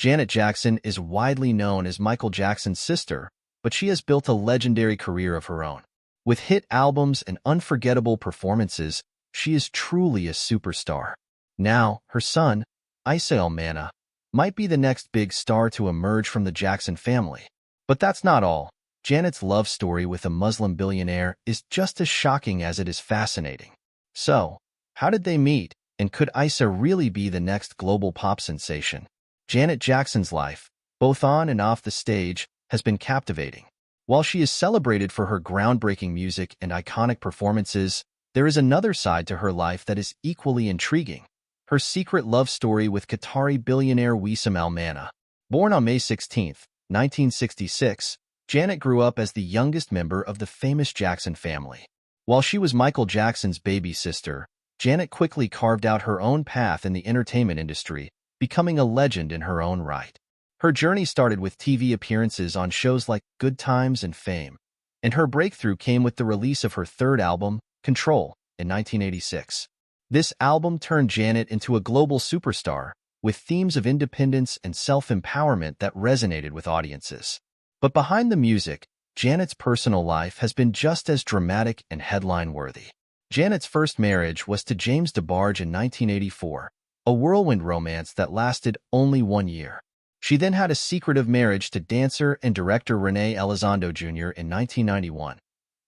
Janet Jackson is widely known as Michael Jackson's sister, but she has built a legendary career of her own. With hit albums and unforgettable performances, she is truly a superstar. Now, her son, Issa Elmana, might be the next big star to emerge from the Jackson family. But that's not all. Janet's love story with a Muslim billionaire is just as shocking as it is fascinating. So, how did they meet, and could Issa really be the next global pop sensation? Janet Jackson's life, both on and off the stage, has been captivating. While she is celebrated for her groundbreaking music and iconic performances, there is another side to her life that is equally intriguing. Her secret love story with Qatari billionaire Wissam Al-Mana. Born on May 16, 1966, Janet grew up as the youngest member of the famous Jackson family. While she was Michael Jackson's baby sister, Janet quickly carved out her own path in the entertainment industry, becoming a legend in her own right. Her journey started with TV appearances on shows like Good Times and Fame, and her breakthrough came with the release of her third album, Control, in 1986. This album turned Janet into a global superstar, with themes of independence and self-empowerment that resonated with audiences. But behind the music, Janet's personal life has been just as dramatic and headline-worthy. Janet's first marriage was to James DeBarge in 1984, a whirlwind romance that lasted only 1 year. She then had a secretive marriage to dancer and director Rene Elizondo Jr. in 1991,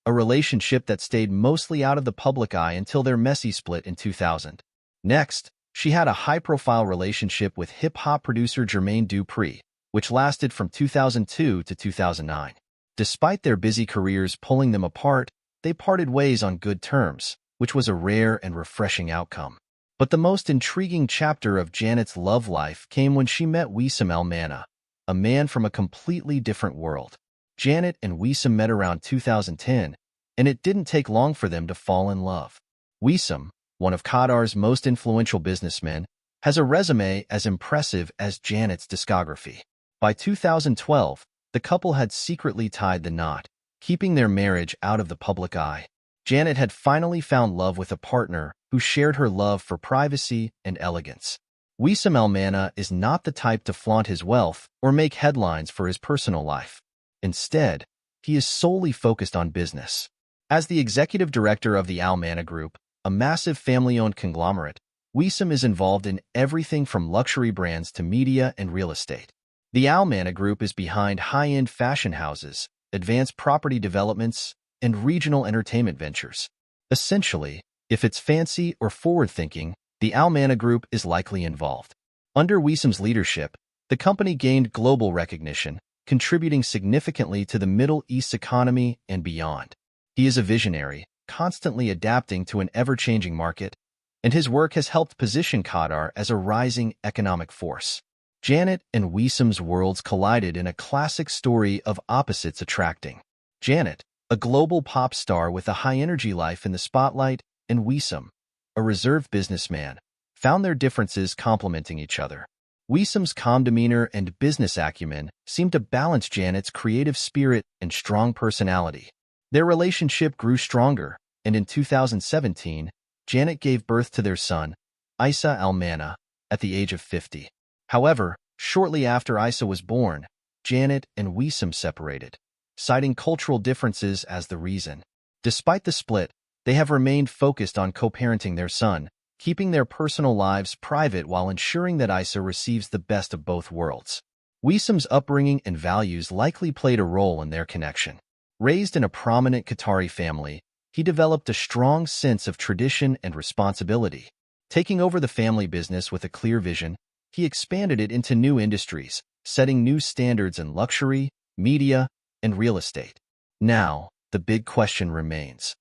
a relationship that stayed mostly out of the public eye until their messy split in 2000. Next, she had a high-profile relationship with hip-hop producer Jermaine Dupri, which lasted from 2002 to 2009. Despite their busy careers pulling them apart, they parted ways on good terms, which was a rare and refreshing outcome. But the most intriguing chapter of Janet's love life came when she met Wissam Al-Mana, a man from a completely different world. Janet and Wissam met around 2010, and it didn't take long for them to fall in love. Wissam, one of Qatar's most influential businessmen, has a resume as impressive as Janet's discography. By 2012, the couple had secretly tied the knot, keeping their marriage out of the public eye. Janet had finally found love with a partner who shared her love for privacy and elegance. Wissam Al-Mana is not the type to flaunt his wealth or make headlines for his personal life. Instead, he is solely focused on business. As the executive director of the Al-Mana Group, a massive family-owned conglomerate, Wissam is involved in everything from luxury brands to media and real estate. The Al-Mana Group is behind high-end fashion houses, advanced property developments, and regional entertainment ventures. Essentially, if it's fancy or forward-thinking, the Al-Mana Group is likely involved. Under Wissam's leadership, the company gained global recognition, contributing significantly to the Middle East's economy and beyond. He is a visionary, constantly adapting to an ever-changing market, and his work has helped position Qatar as a rising economic force. Janet and Wissam's worlds collided in a classic story of opposites attracting. Janet, a global pop star with a high-energy life in the spotlight, and Wissam, a reserved businessman, found their differences complementing each other. Wissam's calm demeanor and business acumen seemed to balance Janet's creative spirit and strong personality. Their relationship grew stronger, and in 2017, Janet gave birth to their son, Issa Al-Mana, at the age of 50. However, shortly after Issa was born, Janet and Wissam separated, citing cultural differences as the reason. Despite the split, they have remained focused on co-parenting their son, keeping their personal lives private while ensuring that Issa receives the best of both worlds. Wissam's upbringing and values likely played a role in their connection. Raised in a prominent Qatari family, he developed a strong sense of tradition and responsibility. Taking over the family business with a clear vision, he expanded it into new industries, setting new standards in luxury, media, and real estate. Now, the big question remains.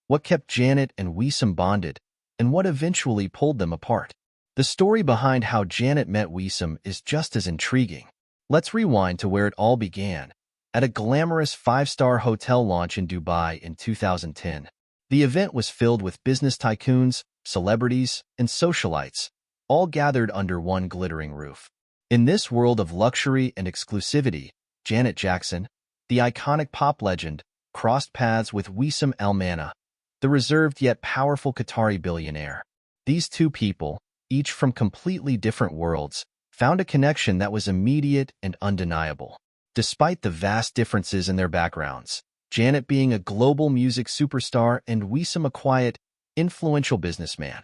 What kept Janet and Wissam bonded, and what eventually pulled them apart? The story behind how Janet met Wissam is just as intriguing. Let's rewind to where it all began, at a glamorous 5-star hotel launch in Dubai in 2010. The event was filled with business tycoons, celebrities, and socialites, all gathered under one glittering roof. In this world of luxury and exclusivity, Janet Jackson, the iconic pop legend, crossed paths with Wissam Al-Mana, the reserved yet powerful Qatari billionaire. These two people, each from completely different worlds, found a connection that was immediate and undeniable. Despite the vast differences in their backgrounds, Janet being a global music superstar and Wiesem a quiet, influential businessman,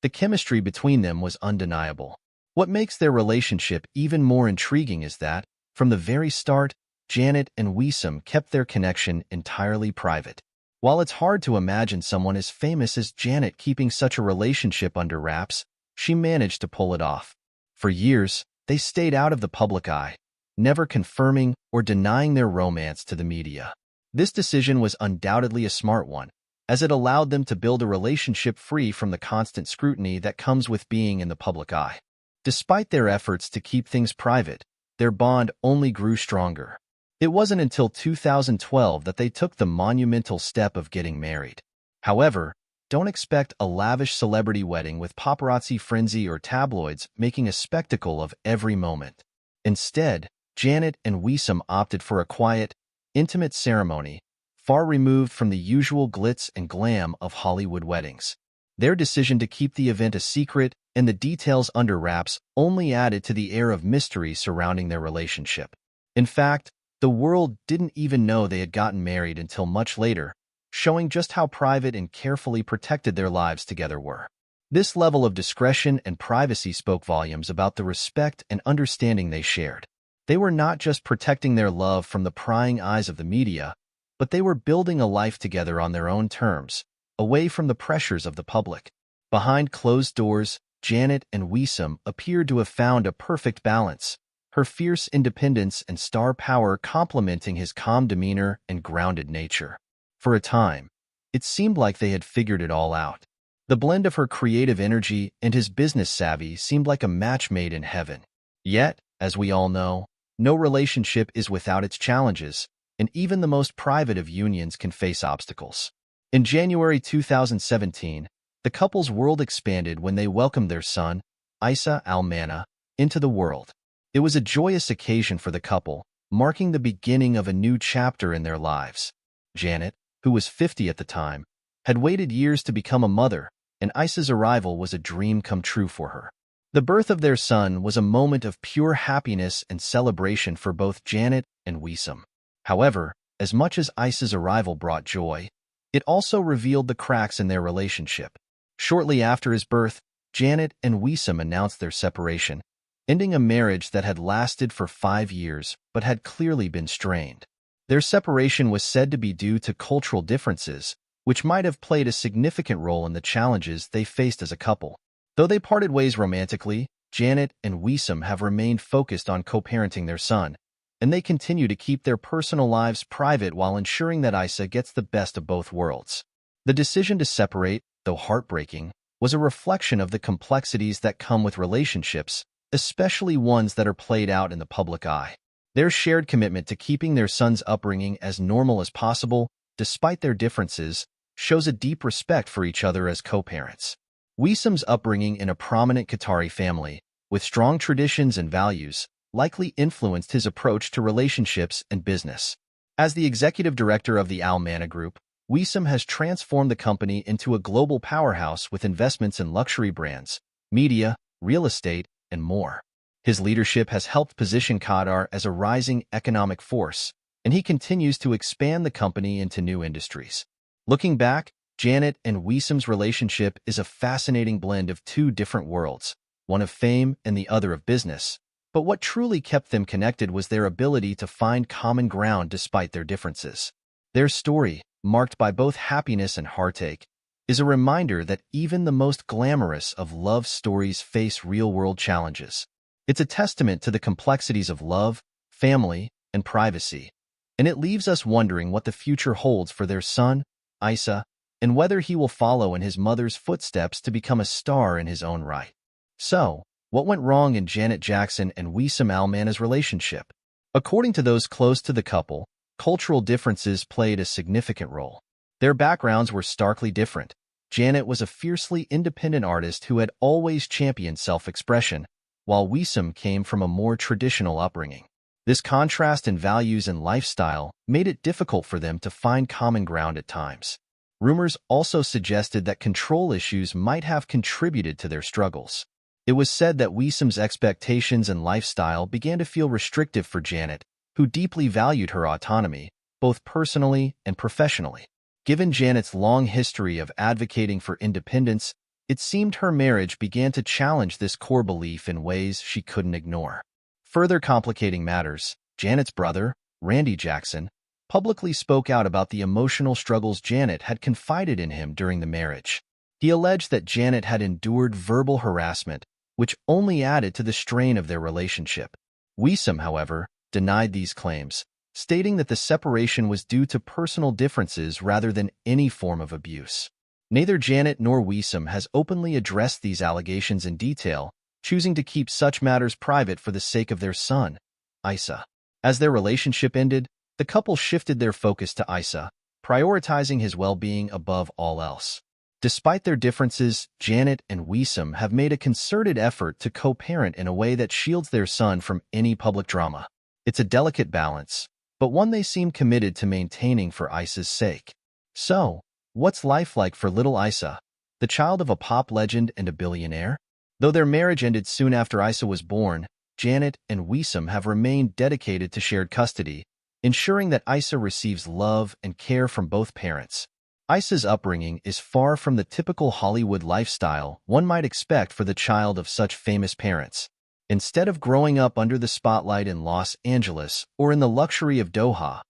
the chemistry between them was undeniable. What makes their relationship even more intriguing is that, from the very start, Janet and Wiesem kept their connection entirely private. While it's hard to imagine someone as famous as Janet keeping such a relationship under wraps, she managed to pull it off. For years, they stayed out of the public eye, never confirming or denying their romance to the media. This decision was undoubtedly a smart one, as it allowed them to build a relationship free from the constant scrutiny that comes with being in the public eye. Despite their efforts to keep things private, their bond only grew stronger. It wasn't until 2012 that they took the monumental step of getting married. However, don't expect a lavish celebrity wedding with paparazzi frenzy or tabloids making a spectacle of every moment. Instead, Janet and Wiesem opted for a quiet, intimate ceremony, far removed from the usual glitz and glam of Hollywood weddings. Their decision to keep the event a secret and the details under wraps only added to the air of mystery surrounding their relationship. In fact, the world didn't even know they had gotten married until much later, showing just how private and carefully protected their lives together were. This level of discretion and privacy spoke volumes about the respect and understanding they shared. They were not just protecting their love from the prying eyes of the media, but they were building a life together on their own terms, away from the pressures of the public. Behind closed doors, Janet and Wiesem appeared to have found a perfect balance, her fierce independence and star power complementing his calm demeanor and grounded nature. For a time, it seemed like they had figured it all out. The blend of her creative energy and his business savvy seemed like a match made in heaven. Yet, as we all know, no relationship is without its challenges, and even the most private of unions can face obstacles. In January 2017, the couple's world expanded when they welcomed their son, Isa Almana, into the world. It was a joyous occasion for the couple, marking the beginning of a new chapter in their lives. Janet, who was 50 at the time, had waited years to become a mother, and Isa's arrival was a dream come true for her. The birth of their son was a moment of pure happiness and celebration for both Janet and Wiesem. However, as much as Isa's arrival brought joy, it also revealed the cracks in their relationship. Shortly after his birth, Janet and Wiesem announced their separation, ending a marriage that had lasted for 5 years but had clearly been strained. Their separation was said to be due to cultural differences, which might have played a significant role in the challenges they faced as a couple. Though they parted ways romantically, Janet and Wiesem have remained focused on co-parenting their son, and they continue to keep their personal lives private while ensuring that Isa gets the best of both worlds. The decision to separate, though heartbreaking, was a reflection of the complexities that come with relationships, especially ones that are played out in the public eye. Their shared commitment to keeping their son's upbringing as normal as possible, despite their differences, shows a deep respect for each other as co-parents. Wiesem's upbringing in a prominent Qatari family, with strong traditions and values, likely influenced his approach to relationships and business. As the executive director of the Almana Group, Wiesem has transformed the company into a global powerhouse with investments in luxury brands, media, real estate, and more. His leadership has helped position Qatar as a rising economic force, and he continues to expand the company into new industries. Looking back, Janet and Wiesem's relationship is a fascinating blend of two different worlds, one of fame and the other of business. But what truly kept them connected was their ability to find common ground despite their differences. Their story, marked by both happiness and heartache, is a reminder that even the most glamorous of love stories face real-world challenges. It's a testament to the complexities of love, family, and privacy, and it leaves us wondering what the future holds for their son, Isa, and whether he will follow in his mother's footsteps to become a star in his own right. So, what went wrong in Janet Jackson and Wiesem Almana's relationship? According to those close to the couple, cultural differences played a significant role. Their backgrounds were starkly different. Janet was a fiercely independent artist who had always championed self-expression, while Wiesem came from a more traditional upbringing. This contrast in values and lifestyle made it difficult for them to find common ground at times. Rumors also suggested that control issues might have contributed to their struggles. It was said that Wiesom's expectations and lifestyle began to feel restrictive for Janet, who deeply valued her autonomy, both personally and professionally. Given Janet's long history of advocating for independence, it seemed her marriage began to challenge this core belief in ways she couldn't ignore. Further complicating matters, Janet's brother, Randy Jackson, publicly spoke out about the emotional struggles Janet had confided in him during the marriage. He alleged that Janet had endured verbal harassment, which only added to the strain of their relationship. Wiesom, however, denied these claims, stating that the separation was due to personal differences rather than any form of abuse. Neither Janet nor Wiesom has openly addressed these allegations in detail, choosing to keep such matters private for the sake of their son, Isa. As their relationship ended, the couple shifted their focus to Isa, prioritizing his well-being above all else. Despite their differences, Janet and Wiesom have made a concerted effort to co-parent in a way that shields their son from any public drama. It's a delicate balance, but one they seem committed to maintaining for Isa's sake. So, what's life like for little Isa, the child of a pop legend and a billionaire? Though their marriage ended soon after Isa was born, Janet and Wiesom have remained dedicated to shared custody, ensuring that Isa receives love and care from both parents. Isa's upbringing is far from the typical Hollywood lifestyle one might expect for the child of such famous parents. Instead of growing up under the spotlight in Los Angeles or in the luxury of Doha,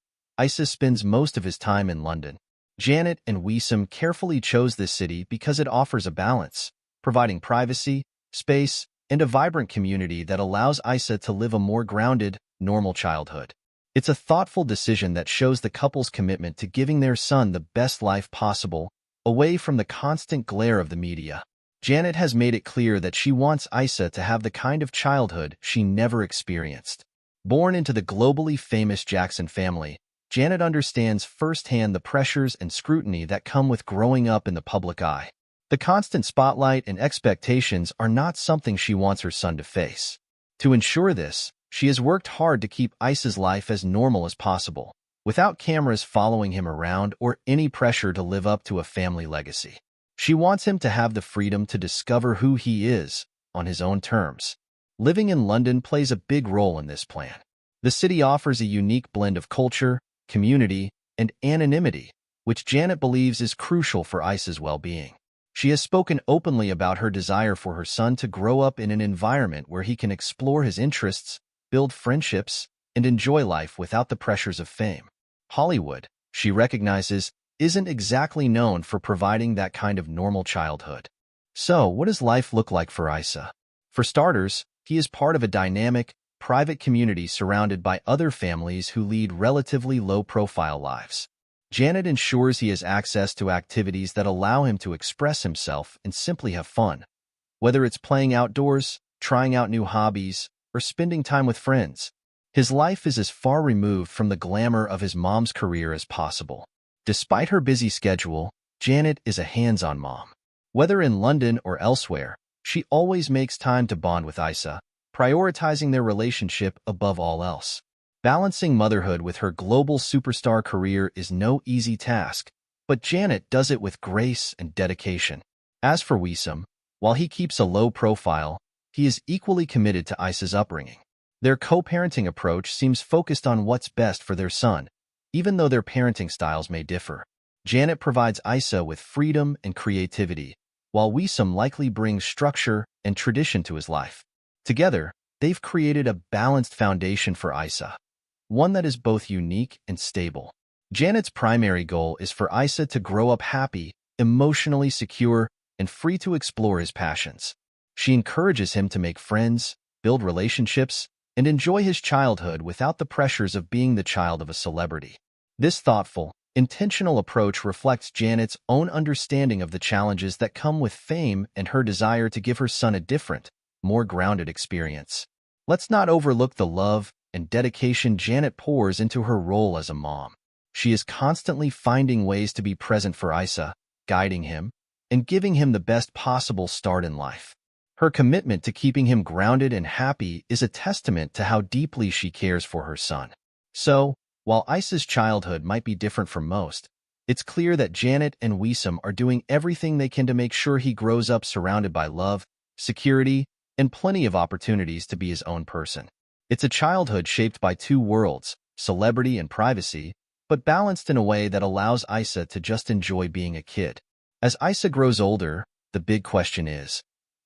Isa spends most of his time in London. Janet and Wiesom carefully chose this city because it offers a balance, providing privacy, space, and a vibrant community that allows Isa to live a more grounded, normal childhood. It's a thoughtful decision that shows the couple's commitment to giving their son the best life possible, away from the constant glare of the media. Janet has made it clear that she wants Isa to have the kind of childhood she never experienced. Born into the globally famous Jackson family, Janet understands firsthand the pressures and scrutiny that come with growing up in the public eye. The constant spotlight and expectations are not something she wants her son to face. To ensure this, she has worked hard to keep Isa's life as normal as possible, without cameras following him around or any pressure to live up to a family legacy. She wants him to have the freedom to discover who he is, on his own terms. Living in London plays a big role in this plan. The city offers a unique blend of culture, community, and anonymity, which Janet believes is crucial for Isa's well-being. She has spoken openly about her desire for her son to grow up in an environment where he can explore his interests, build friendships, and enjoy life without the pressures of fame. Hollywood, she recognizes, isn't exactly known for providing that kind of normal childhood. So, what does life look like for Isa? For starters, he is part of a dynamic, private community surrounded by other families who lead relatively low-profile lives. Janet ensures he has access to activities that allow him to express himself and simply have fun. Whether it's playing outdoors, trying out new hobbies, or spending time with friends, his life is as far removed from the glamour of his mom's career as possible. Despite her busy schedule, Janet is a hands-on mom. Whether in London or elsewhere, she always makes time to bond with Isa, prioritizing their relationship above all else. Balancing motherhood with her global superstar career is no easy task, but Janet does it with grace and dedication. As for Wiesom, while he keeps a low profile, he is equally committed to Isa's upbringing. Their co-parenting approach seems focused on what's best for their son, even though their parenting styles may differ. Janet provides Isa with freedom and creativity, while Wiesom likely brings structure and tradition to his life. Together, they've created a balanced foundation for Isa, one that is both unique and stable. Janet's primary goal is for Isa to grow up happy, emotionally secure, and free to explore his passions. She encourages him to make friends, build relationships, and enjoy his childhood without the pressures of being the child of a celebrity. This thoughtful, intentional approach reflects Janet's own understanding of the challenges that come with fame and her desire to give her son a different, more grounded experience. Let's not overlook the love and dedication Janet pours into her role as a mom. She is constantly finding ways to be present for Isa, guiding him, and giving him the best possible start in life. Her commitment to keeping him grounded and happy is a testament to how deeply she cares for her son. So, while Isa's childhood might be different from most, it's clear that Janet and Wiesom are doing everything they can to make sure he grows up surrounded by love, security, and plenty of opportunities to be his own person. It's a childhood shaped by two worlds, celebrity and privacy, but balanced in a way that allows Issa to just enjoy being a kid. As Issa grows older, the big question is,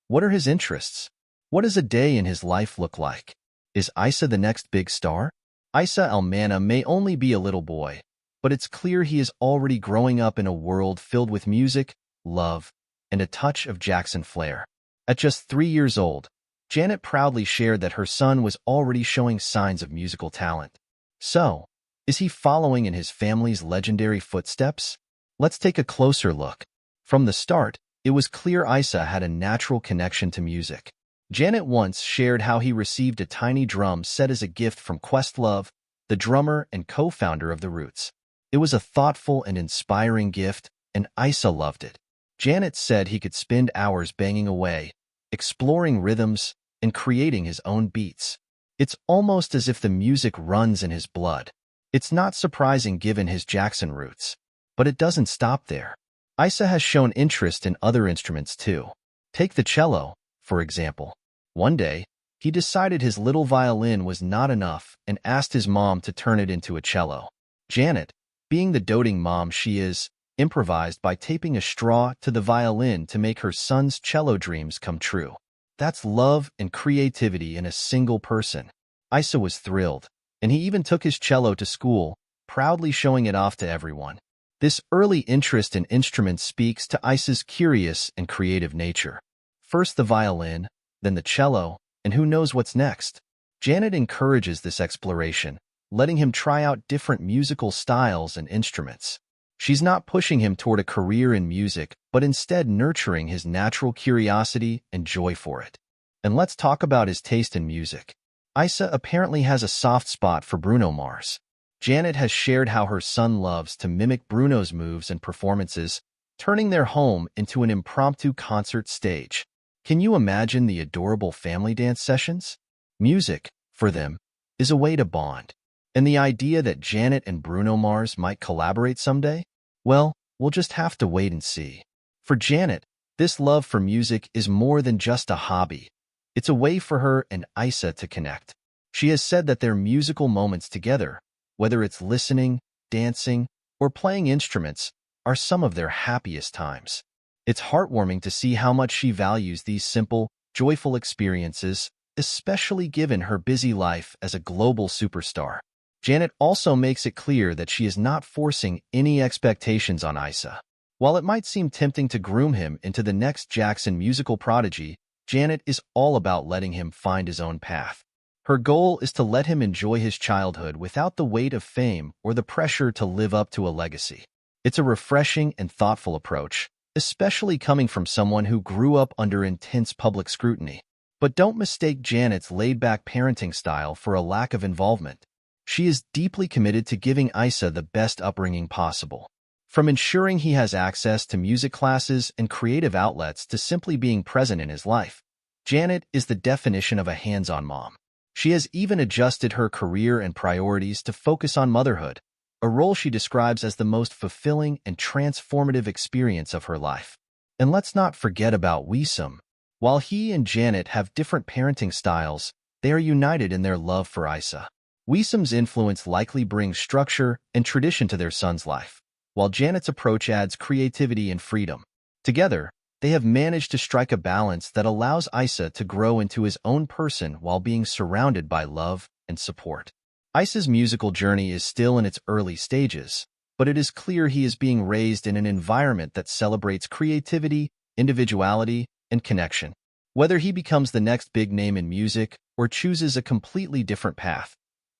what are his interests? What does a day in his life look like? Is Issa the next big star? Issa Almana may only be a little boy, but it's clear he is already growing up in a world filled with music, love, and a touch of Jackson flair. At just 3 years old, Janet proudly shared that her son was already showing signs of musical talent. So, is he following in his family's legendary footsteps? Let's take a closer look. From the start, it was clear Issa had a natural connection to music. Janet once shared how he received a tiny drum set as a gift from Questlove, the drummer and co-founder of The Roots. It was a thoughtful and inspiring gift, and Issa loved it. Janet said he could spend hours banging away, exploring rhythms, and creating his own beats. It's almost as if the music runs in his blood. It's not surprising given his Jackson roots. But it doesn't stop there. Issa has shown interest in other instruments too. Take the cello, for example. One day, he decided his little violin was not enough and asked his mom to turn it into a cello. Janet, being the doting mom she is, improvised by taping a straw to the violin to make her son's cello dreams come true. That's love and creativity in a single person. Issa was thrilled, and he even took his cello to school, proudly showing it off to everyone. This early interest in instruments speaks to Issa's curious and creative nature. First the violin, then the cello, and who knows what's next? Janet encourages this exploration, letting him try out different musical styles and instruments. She's not pushing him toward a career in music, but instead nurturing his natural curiosity and joy for it. And let's talk about his taste in music. Issa apparently has a soft spot for Bruno Mars. Janet has shared how her son loves to mimic Bruno's moves and performances, turning their home into an impromptu concert stage. Can you imagine the adorable family dance sessions? Music, for them, is a way to bond. And the idea that Janet and Bruno Mars might collaborate someday? Well, we'll just have to wait and see. For Janet, this love for music is more than just a hobby. It's a way for her and Issa to connect. She has said that their musical moments together, whether it's listening, dancing, or playing instruments, are some of their happiest times. It's heartwarming to see how much she values these simple, joyful experiences, especially given her busy life as a global superstar. Janet also makes it clear that she is not forcing any expectations on Issa. While it might seem tempting to groom him into the next Jackson musical prodigy, Janet is all about letting him find his own path. Her goal is to let him enjoy his childhood without the weight of fame or the pressure to live up to a legacy. It's a refreshing and thoughtful approach, especially coming from someone who grew up under intense public scrutiny. But don't mistake Janet's laid-back parenting style for a lack of involvement. She is deeply committed to giving Issa the best upbringing possible. From ensuring he has access to music classes and creative outlets to simply being present in his life, Janet is the definition of a hands-on mom. She has even adjusted her career and priorities to focus on motherhood, a role she describes as the most fulfilling and transformative experience of her life. And let's not forget about Wissam. While he and Janet have different parenting styles, they are united in their love for Issa. Wissam's influence likely brings structure and tradition to their son's life, while Janet's approach adds creativity and freedom. Together, they have managed to strike a balance that allows Issa to grow into his own person while being surrounded by love and support. Issa's musical journey is still in its early stages, but it is clear he is being raised in an environment that celebrates creativity, individuality, and connection. Whether he becomes the next big name in music or chooses a completely different path,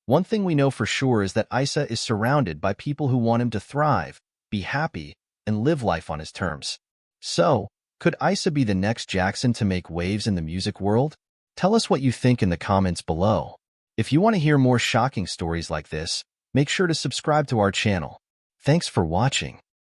one thing we know for sure is that Issa is surrounded by people who want him to thrive, be happy, and live life on his terms. So, could Issa be the next Jackson to make waves in the music world? Tell us what you think in the comments below. If you want to hear more shocking stories like this, make sure to subscribe to our channel. Thanks for watching.